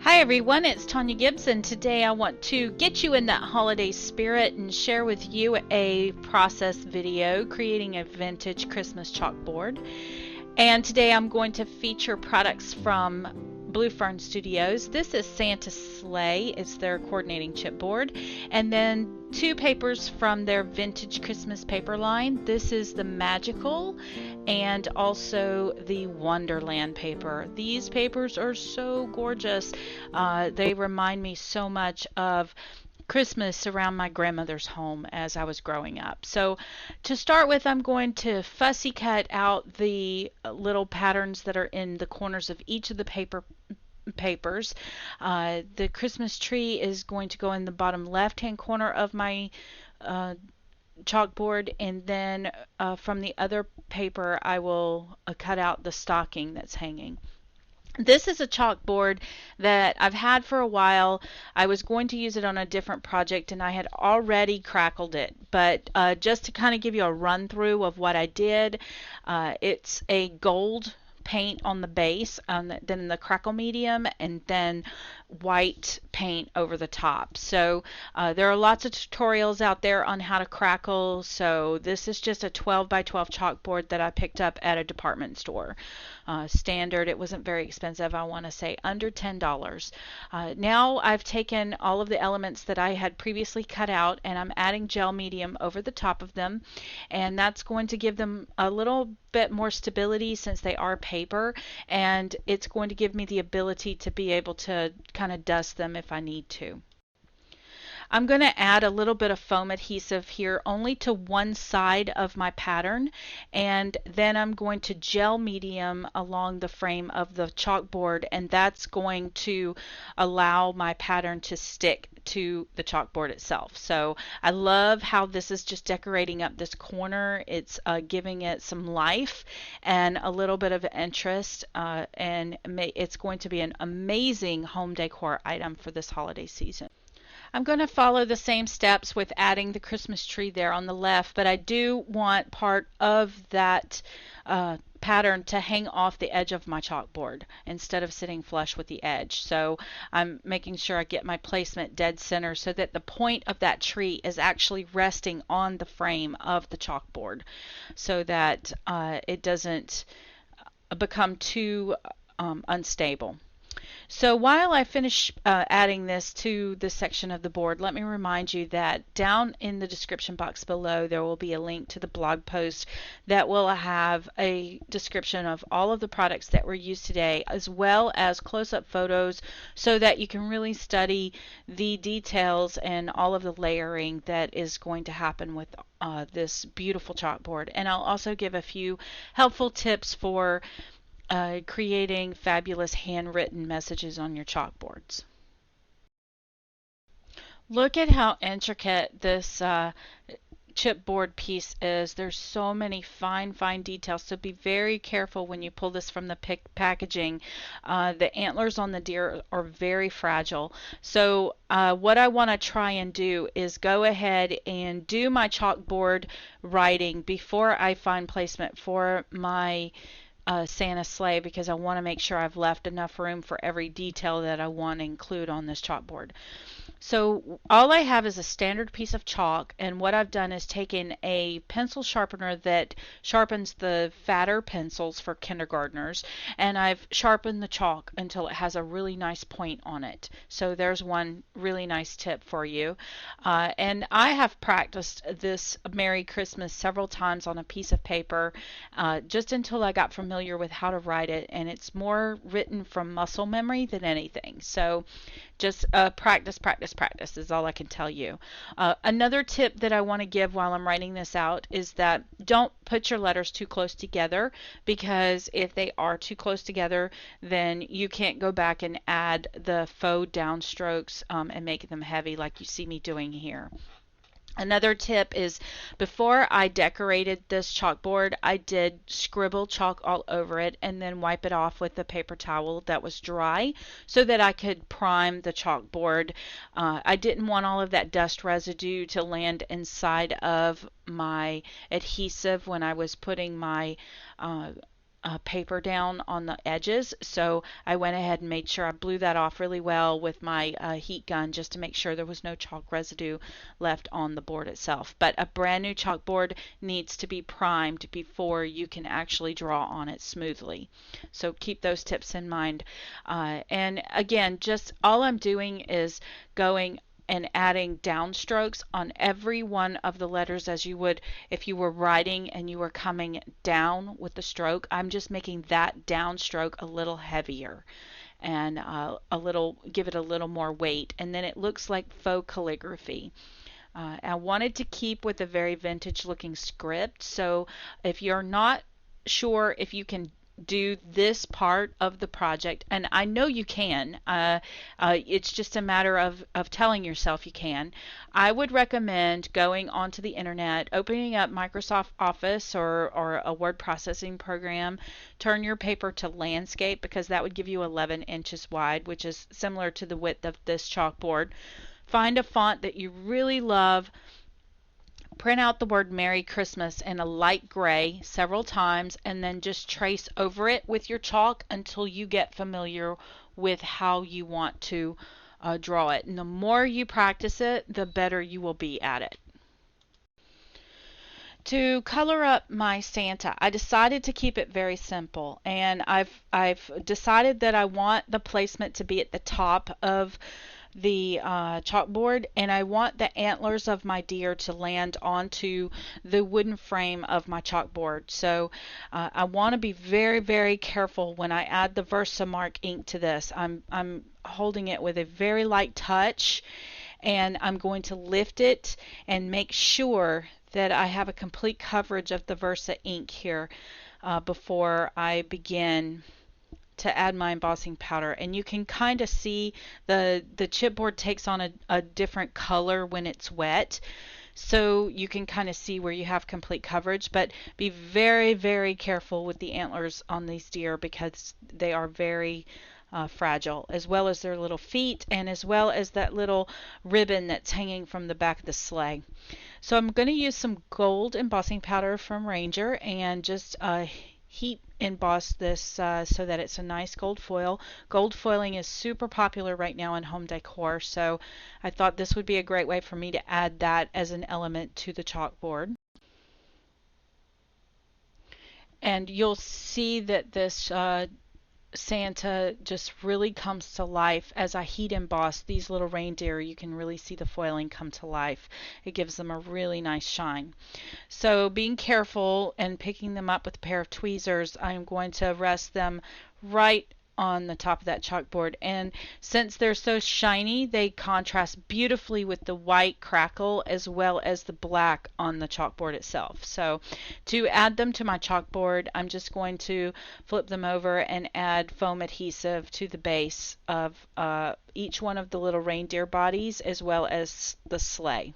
Hi everyone, it's Tonya Gibbs, and today I want to get you in that holiday spirit and share with you a process video creating a vintage Christmas chalkboard. And today I'm going to feature products from Blue Fern Studios. This is Santa's Sleigh, it's their coordinating chipboard, and then two papers from their vintage Christmas paper line. This is the Magical and also the Wonderland paper. These papers are so gorgeous. They remind me so much of Christmas around my grandmother's home as I was growing up. So to start with, I'm going to fussy cut out the little patterns that are in the corners of each of the papers. The Christmas tree is going to go in the bottom left hand corner of my chalkboard, and then from the other paper I will cut out the stocking that's hanging. This is a chalkboard that I've had for a while. I was going to use it on a different project and I had already crackled it, but just to kind of give you a run through of what I did, it's a gold paint on the base, then the crackle medium, and then white paint over the top. So there are lots of tutorials out there on how to crackle, so this is just a 12 by 12 chalkboard that I picked up at a department store. Standard. It wasn't very expensive. I want to say under $10. Now I've taken all of the elements that I had previously cut out and I'm adding gel medium over the top of them, and that's going to give them a little bit more stability since they are paper, and it's going to give me the ability to be able to kind of dust them if I need to. I'm going to add a little bit of foam adhesive here only to one side of my pattern, and then I'm going to gel medium along the frame of the chalkboard, and that's going to allow my pattern to stick to the chalkboard itself. So I love how this is just decorating up this corner. It's giving it some life and a little bit of interest, and it's going to be an amazing home decor item for this holiday season. I'm going to follow the same steps with adding the Christmas tree there on the left, but I do want part of that pattern to hang off the edge of my chalkboard instead of sitting flush with the edge. So I'm making sure I get my placement dead center so that the point of that tree is actually resting on the frame of the chalkboard so that it doesn't become too unstable. So while I finish adding this to this section of the board, let me remind you that down in the description box below there will be a link to the blog post that will have a description of all of the products that were used today, as well as close-up photos so that you can really study the details and all of the layering that is going to happen with this beautiful chalkboard. And I'll also give a few helpful tips for creating fabulous handwritten messages on your chalkboards. Look at how intricate this chipboard piece is. There's so many fine details, so be very careful when you pull this from the packaging. The antlers on the deer are very fragile, so what I want to try and do is go ahead and do my chalkboard writing before I find placement for my Santa's sleigh, because I want to make sure I've left enough room for every detail that I want to include on this chalkboard. So all I have is a standard piece of chalk, and what I've done is taken a pencil sharpener that sharpens the fatter pencils for kindergartners, and I've sharpened the chalk until it has a really nice point on it. So there's one really nice tip for you. And I have practiced this Merry Christmas several times on a piece of paper just until I got familiar with how to write it, and it's more written from muscle memory than anything. So just practice is all I can tell you. Another tip that I want to give while I'm writing this out is that don't put your letters too close together, because if they are too close together, then you can't go back and add the faux downstrokes and make them heavy like you see me doing here. Another tip is, before I decorated this chalkboard, I did scribble chalk all over it and then wipe it off with a paper towel that was dry so that I could prime the chalkboard. I didn't want all of that dust residue to land inside of my adhesive when I was putting my paper down on the edges, so I went ahead and made sure I blew that off really well with my heat gun just to make sure there was no chalk residue left on the board itself. But a brand new chalkboard needs to be primed before you can actually draw on it smoothly. So keep those tips in mind. And again, just all I'm doing is going and adding downstrokes on every one of the letters as you would if you were writing and you were coming down with the stroke. I'm just making that downstroke a little heavier and give it a little more weight, and then it looks like faux calligraphy. I wanted to keep with a very vintage looking script, so if you're not sure if you can do this part of the project, and I know you can, it's just a matter of telling yourself you can. I would recommend going onto the internet, opening up Microsoft Office or a word processing program, turn your paper to landscape because that would give you 11 inches wide, which is similar to the width of this chalkboard. Find a font that you really love. Print out the word Merry Christmas in a light gray several times and then just trace over it with your chalk until you get familiar with how you want to draw it. And the more you practice it, the better you will be at it. To color up my Santa, I decided to keep it very simple, and I've decided that I want the placement to be at the top of the chalkboard, and I want the antlers of my deer to land onto the wooden frame of my chalkboard. So I want to be very, very careful when I add the Versamark ink to this. I'm holding it with a very light touch, and I'm going to lift it and make sure that I have a complete coverage of the Versa ink here before I begin to add my embossing powder. And you can kind of see the chipboard takes on a different color when it's wet, so you can kind of see where you have complete coverage. But be very, very careful with the antlers on these deer because they are very fragile, as well as their little feet and as well as that little ribbon that's hanging from the back of the sleigh. So I'm going to use some gold embossing powder from Ranger and just heat emboss this so that it's a nice gold foil. Gold foiling is super popular right now in home decor, so I thought this would be a great way for me to add that as an element to the chalkboard. And you'll see that this Santa just really comes to life as I heat emboss these little reindeer. You can really see the foiling come to life. It gives them a really nice shine. So being careful and picking them up with a pair of tweezers, I'm going to rest them right on the top of that chalkboard, and since they're so shiny, they contrast beautifully with the white crackle as well as the black on the chalkboard itself. So to add them to my chalkboard, I'm just going to flip them over and add foam adhesive to the base of each one of the little reindeer bodies as well as the sleigh.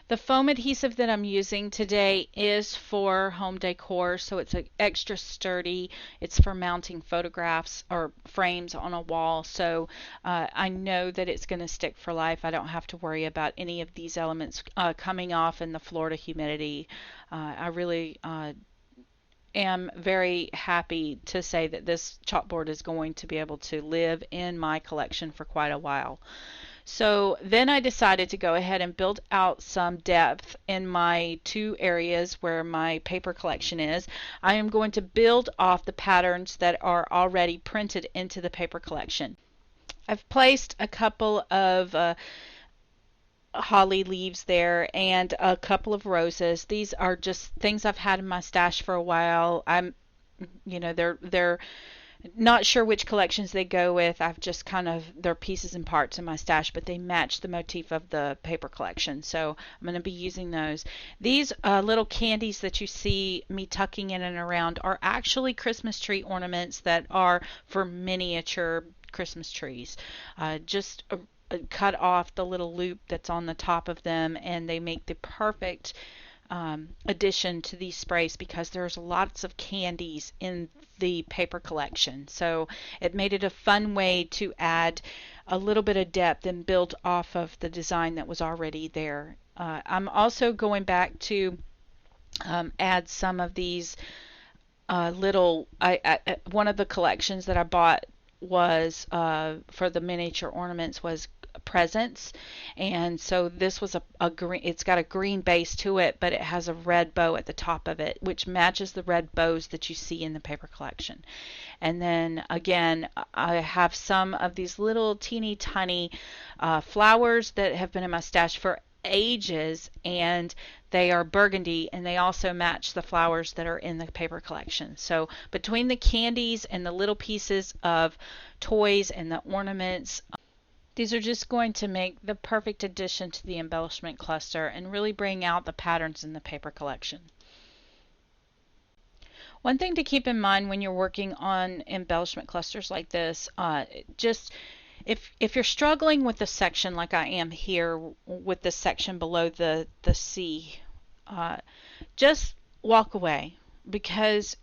The foam adhesive that I'm using today is for home decor, so it's extra sturdy. It's for mounting photographs or frames on a wall, so I know that it's going to stick for life. I don't have to worry about any of these elements coming off in the Florida humidity. I really am very happy to say that this chalkboard is going to be able to live in my collection for quite a while. So then I decided to go ahead and build out some depth in my two areas where my paper collection is. I am going to build off the patterns that are already printed into the paper collection. I've placed a couple of holly leaves there and a couple of roses. These are just things I've had in my stash for a while. They're not sure which collections they go with. I've just they're pieces and parts in my stash, but they match the motif of the paper collection, so I'm going to be using those. These little candies that you see me tucking in and around are actually Christmas tree ornaments that are for miniature Christmas trees. Just cut off the little loop that's on the top of them, and they make the perfect addition to these sprays because there's lots of candies in the paper collection. So it made it a fun way to add a little bit of depth and build off of the design that was already there. I'm also going back to add some of these little, one of the collections that I bought was for the miniature ornaments was presents, and so this was a green, it's got a green base to it, but it has a red bow at the top of it, which matches the red bows that you see in the paper collection. And then again, I have some of these little teeny tiny flowers that have been in my stash for ages, and they are burgundy, and they also match the flowers that are in the paper collection. So between the candies and the little pieces of toys and the ornaments, these are just going to make the perfect addition to the embellishment cluster and really bring out the patterns in the paper collection. One thing to keep in mind when you're working on embellishment clusters like this, just if you're struggling with the section like I am here with the section below the C, just walk away, because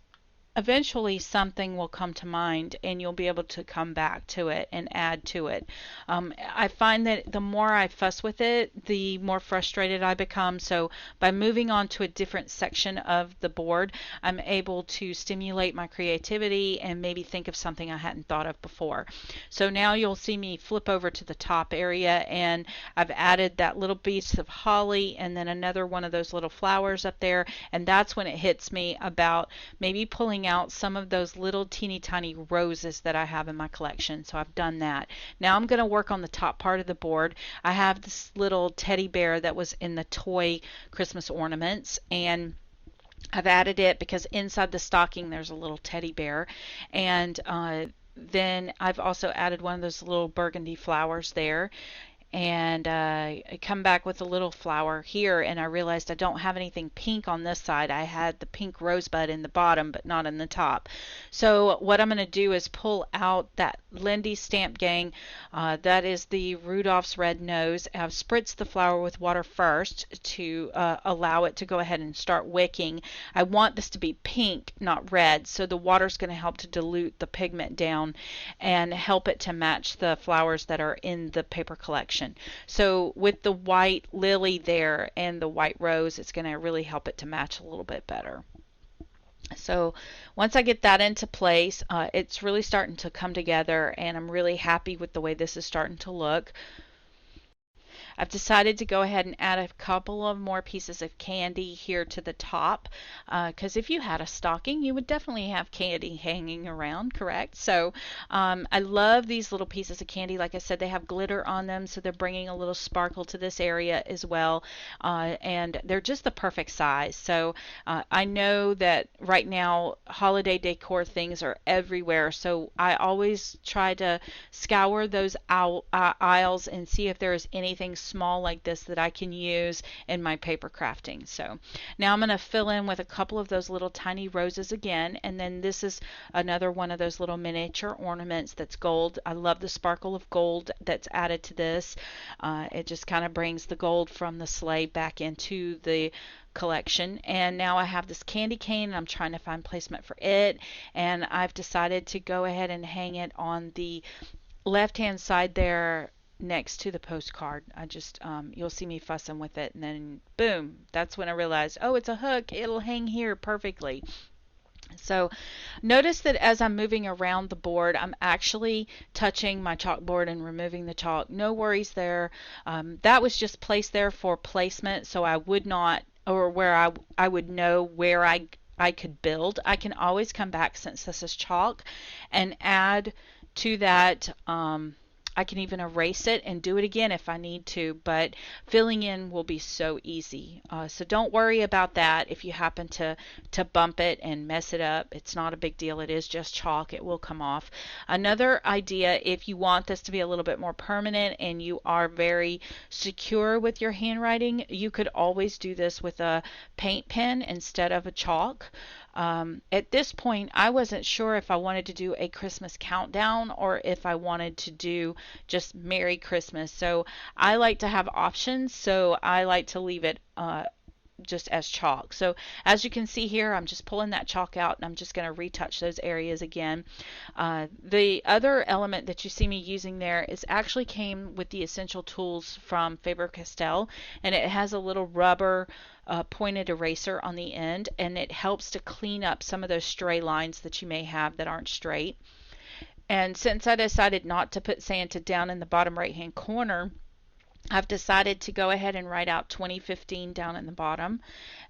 eventually something will come to mind and you'll be able to come back to it and add to it. I find that the more I fuss with it, the more frustrated I become. So by moving on to a different section of the board, I'm able to stimulate my creativity and maybe think of something I hadn't thought of before. So now you'll see me flip over to the top area, and I've added that little piece of holly and then another one of those little flowers up there, and that's when it hits me about maybe pulling out some of those little teeny tiny roses that I have in my collection. So I've done that. Now I'm going to work on the top part of the board. I have this little teddy bear that was in the toy Christmas ornaments, and I've added it because inside the stocking there's a little teddy bear, and then I've also added one of those little burgundy flowers there, and I come back with a little flower here, and I realized I don't have anything pink on this side. I had the pink rosebud in the bottom but not in the top. So what I'm going to do is pull out that Lindy Stamp Gang, that is the Rudolph's red nose. I've spritzed the flower with water first to allow it to go ahead and start wicking. I want this to be pink, not red, so the water's going to help to dilute the pigment down and help it to match the flowers that are in the paper collection. So with the white lily there and the white rose, it's going to really help it to match a little bit better. So once I get that into place, it's really starting to come together, and I'm really happy with the way this is starting to look. I've decided to go ahead and add a couple of more pieces of candy here to the top, because if you had a stocking, you would definitely have candy hanging around, correct? So I love these little pieces of candy. Like I said, they have glitter on them, so they're bringing a little sparkle to this area as well, and they're just the perfect size. So I know that right now holiday decor things are everywhere, so I always try to scour those aisles and see if there is anything small like this that I can use in my paper crafting. So now I'm going to fill in with a couple of those little tiny roses again, and then this is another one of those little miniature ornaments that's gold. I love the sparkle of gold that's added to this. It just kind of brings the gold from the sleigh back into the collection. And now I have this candy cane, and I'm trying to find placement for it, and I've decided to go ahead and hang it on the left hand side there next to the postcard. I just you'll see me fussing with it, and then boom, that's when I realized, oh, it's a hook, it'll hang here perfectly. So notice that as I'm moving around the board, I'm actually touching my chalkboard and removing the chalk. No worries there. That was just placed there for placement, so I would not, or where I would know where I could build. I can always come back, since this is chalk, and add to that. I can even erase it and do it again if I need to, but filling in will be so easy. So don't worry about that if you happen to bump it and mess it up. It's not a big deal. It is just chalk. It will come off. Another idea, if you want this to be a little bit more permanent and you are very secure with your handwriting, you could always do this with a paint pen instead of a chalk. At this point, I wasn't sure if I wanted to do a Christmas countdown or if I wanted to do just Merry Christmas. So I like to have options, so I like to leave it just as chalk. So as you can see here, I'm just pulling that chalk out and I'm just going to retouch those areas again. The other element that you see me using there is actually came with the essential tools from Faber-Castell, and it has a little rubber pointed eraser on the end, and it helps to clean up some of those stray lines that you may have that aren't straight. And since I decided not to put Santa down in the bottom right hand corner, I've decided to go ahead and write out 2015 down in the bottom.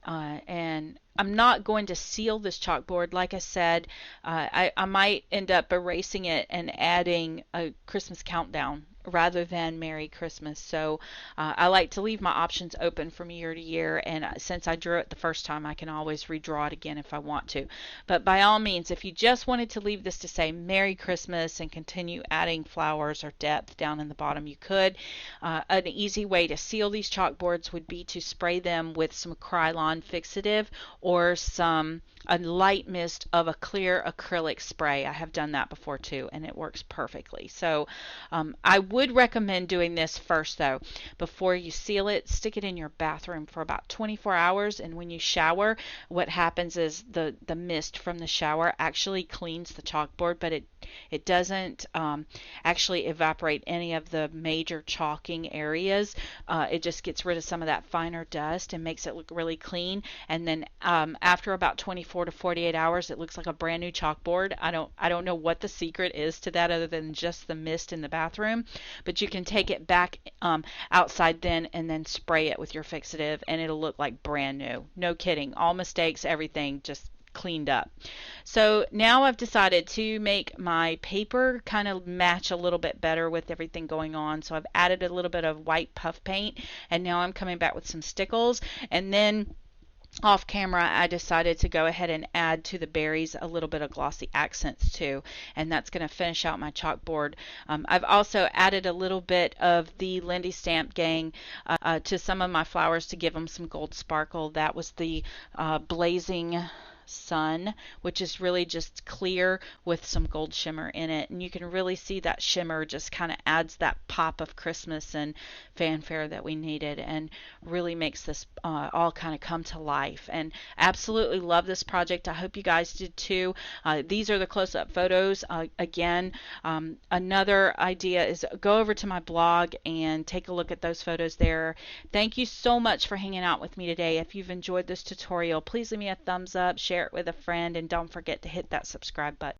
And I'm not going to seal this chalkboard. Like I said, I might end up erasing it and adding a Christmas countdown rather than Merry Christmas. So I like to leave my options open from year to year, and since I drew it the first time, I can always redraw it again if I want to. But by all means, if you just wanted to leave this to say Merry Christmas and continue adding flowers or depth down in the bottom, you could. An easy way to seal these chalkboards would be to spray them with some Krylon fixative or a light mist of a clear acrylic spray. I have done that before too, and it works perfectly. So I would recommend doing this first though. Before you seal it, stick it in your bathroom for about 24 hours, and when you shower, what happens is the mist from the shower actually cleans the chalkboard, but it doesn't actually evaporate any of the major chalking areas. It just gets rid of some of that finer dust and makes it look really clean. And then after about 24 to 48 hours, it looks like a brand new chalkboard. I don't know what the secret is to that other than just the mist in the bathroom, but you can take it back outside then and then spray it with your fixative, and it'll look like brand new. No kidding. All mistakes, everything just cleaned up. So now I've decided to make my paper kind of match a little bit better with everything going on. So I've added a little bit of white puff paint, and now I'm coming back with some stickles, and then off camera I decided to go ahead and add to the berries a little bit of glossy accents too, and that's going to finish out my chalkboard. I've also added a little bit of the Lindy Stamp Gang to some of my flowers to give them some gold sparkle. That was the Blazing Sun, which is really just clear with some gold shimmer in it, and you can really see that shimmer just kind of adds that pop of Christmas and fanfare that we needed, and really makes this all kind of come to life. And absolutely love this project. I hope you guys did too. These are the close-up photos. Again, another idea is go over to my blog and take a look at those photos there. Thank you so much for hanging out with me today. If you've enjoyed this tutorial, please leave me a thumbs up, share it with a friend, and don't forget to hit that subscribe button.